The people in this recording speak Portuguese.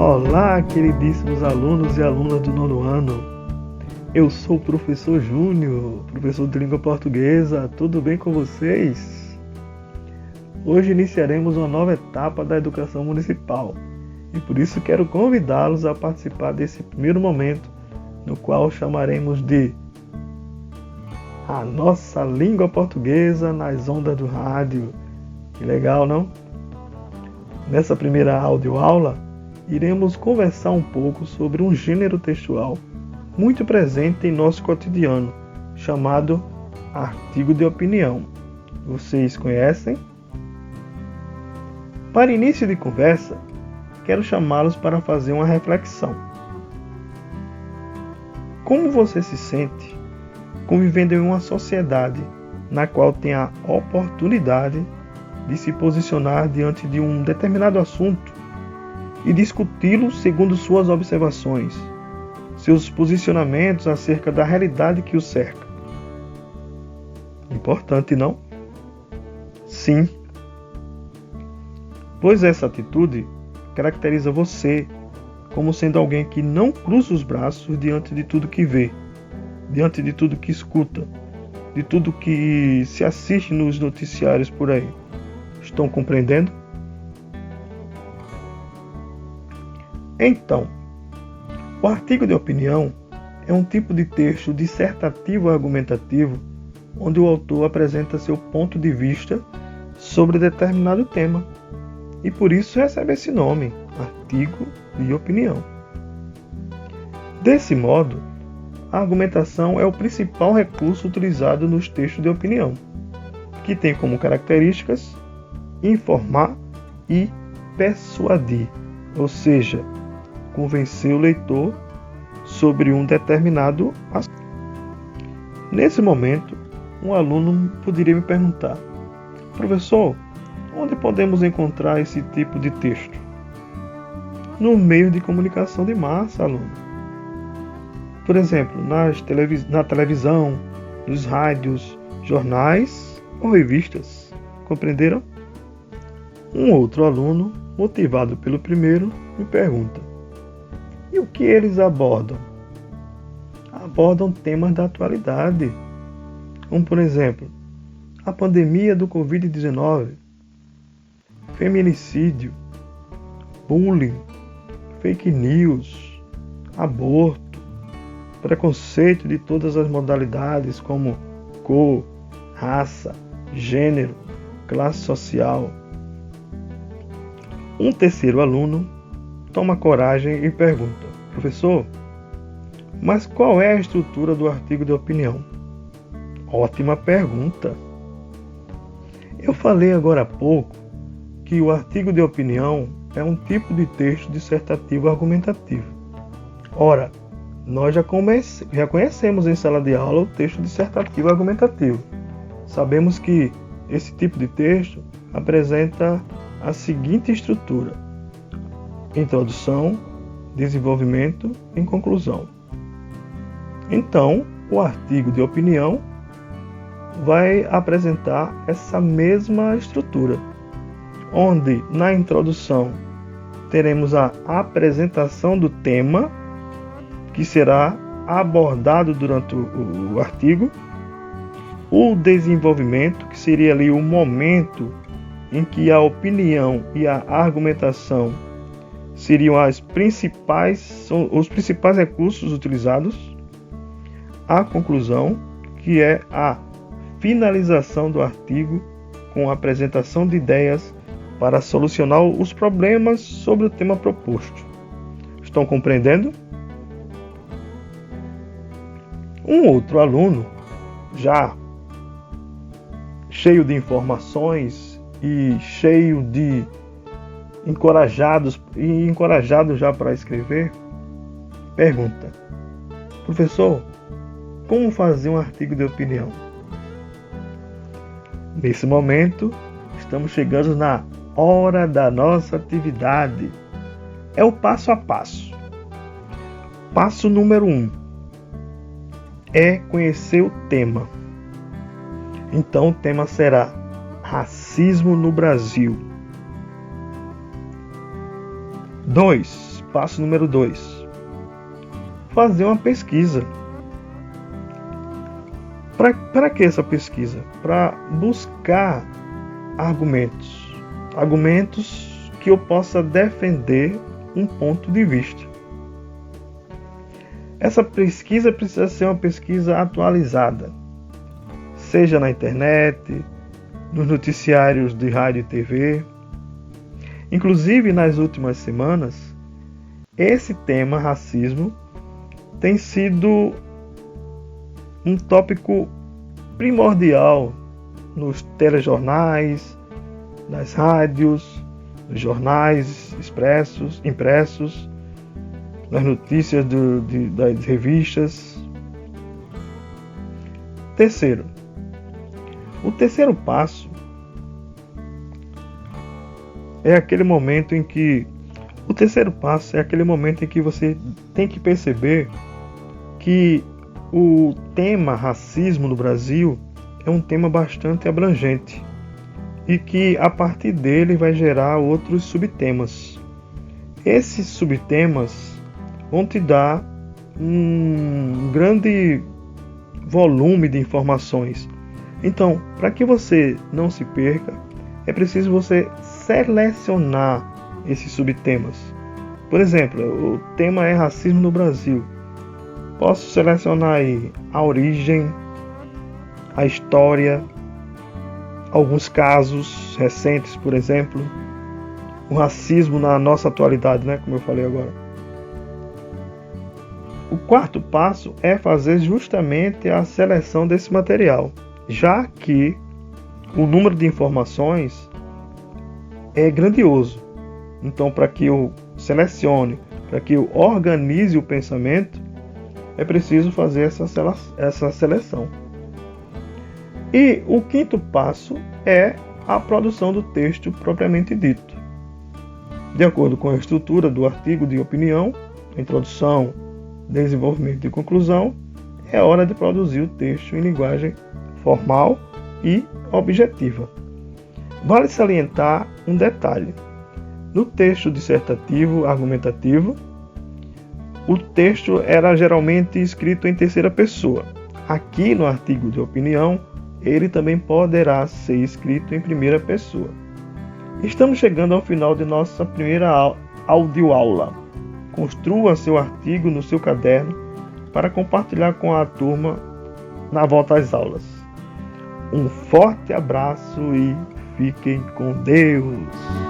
Olá, queridíssimos alunos e alunas do nono ano. Eu sou o professor Júnior, professor de língua portuguesa. Tudo bem com vocês? Hoje iniciaremos uma nova etapa da educação municipal e por isso quero convidá-los a participar desse primeiro momento, no qual chamaremos de a nossa língua portuguesa nas ondas do rádio. Que legal, não? Nessa primeira audioaula, iremos conversar um pouco sobre um gênero textual muito presente em nosso cotidiano, chamado artigo de opinião. Vocês conhecem? Para início de conversa, quero chamá-los para fazer uma reflexão. Como você se sente convivendo em uma sociedade na qual tem a oportunidade de se posicionar diante de um determinado assunto e discuti-lo segundo suas observações, seus posicionamentos acerca da realidade que o cerca? Importante, não? Sim. Pois essa atitude caracteriza você como sendo alguém que não cruza os braços diante de tudo que vê, diante de tudo que escuta, de tudo que se assiste nos noticiários por aí. Estão compreendendo? Então, o artigo de opinião é um tipo de texto dissertativo argumentativo onde o autor apresenta seu ponto de vista sobre determinado tema e por isso recebe esse nome, artigo de opinião. Desse modo, a argumentação é o principal recurso utilizado nos textos de opinião, que tem como características informar e persuadir, ou seja, convencer o leitor sobre um determinado assunto. Nesse momento, um aluno poderia me perguntar: professor, onde podemos encontrar esse tipo de texto? No meio de comunicação de massa, aluno. Por exemplo, na televisão, nos rádios, jornais ou revistas. Compreenderam? Um outro aluno, motivado pelo primeiro, me pergunta: e o que eles abordam? Abordam temas da atualidade, como por exemplo, a pandemia do Covid-19, feminicídio, bullying, fake news, aborto, preconceito de todas as modalidades como cor, raça, gênero, classe social. Um terceiro aluno toma coragem e pergunta: professor, mas qual é a estrutura do artigo de opinião? Ótima pergunta! Eu falei agora há pouco que o artigo de opinião é um tipo de texto dissertativo argumentativo. Ora, nós já conhecemos em sala de aula o texto dissertativo argumentativo. Sabemos que esse tipo de texto apresenta a seguinte estrutura: introdução, desenvolvimento e conclusão. Então, o artigo de opinião vai apresentar essa mesma estrutura, onde na introdução teremos a apresentação do tema, que será abordado durante o artigo, o desenvolvimento, que seria ali o momento em que a opinião e a argumentação seriam os principais recursos utilizados, a conclusão, que é a finalização do artigo com a apresentação de ideias para solucionar os problemas sobre o tema proposto. Estão compreendendo? Um outro aluno, já cheio de informações e cheio de encorajado já para escrever, pergunta: professor, como fazer um artigo de opinião? Nesse momento, estamos chegando na hora da nossa atividade. É o passo a passo. Passo número 1 é conhecer o tema. Então o tema será racismo no Brasil. 2. Passo número 2. Fazer uma pesquisa. Para que essa pesquisa? Para buscar argumentos que eu possa defender um ponto de vista. Essa pesquisa precisa ser uma pesquisa atualizada, seja na internet, nos noticiários de rádio e TV. Inclusive, nas últimas semanas, esse tema, racismo, tem sido um tópico primordial nos telejornais, nas rádios, nos jornais impressos, nas notícias das revistas. Terceiro, o terceiro passo é aquele momento em que você tem que perceber que o tema racismo no Brasil é um tema bastante abrangente e que a partir dele vai gerar outros subtemas. Esses subtemas vão te dar um grande volume de informações. Então, para que você não se perca, é preciso você selecionar esses subtemas. Por exemplo, o tema é racismo no Brasil. Posso selecionar aí a origem, a história, alguns casos recentes, por exemplo, o racismo na nossa atualidade, como eu falei agora. O quarto passo é fazer justamente a seleção desse material, já que o número de informações é grandioso. Então, para que eu selecione, para que eu organize o pensamento, é preciso fazer essa seleção. E o quinto passo é a produção do texto propriamente dito. De acordo com a estrutura do artigo de opinião, introdução, desenvolvimento e conclusão, é hora de produzir o texto em linguagem formal e objetiva. Vale salientar um detalhe. No texto dissertativo argumentativo, o texto era geralmente escrito em terceira pessoa. Aqui no artigo de opinião, ele também poderá ser escrito em primeira pessoa. Estamos chegando ao final de nossa primeira audioaula. Construa seu artigo no seu caderno para compartilhar com a turma na volta às aulas. Um forte abraço e fiquem com Deus!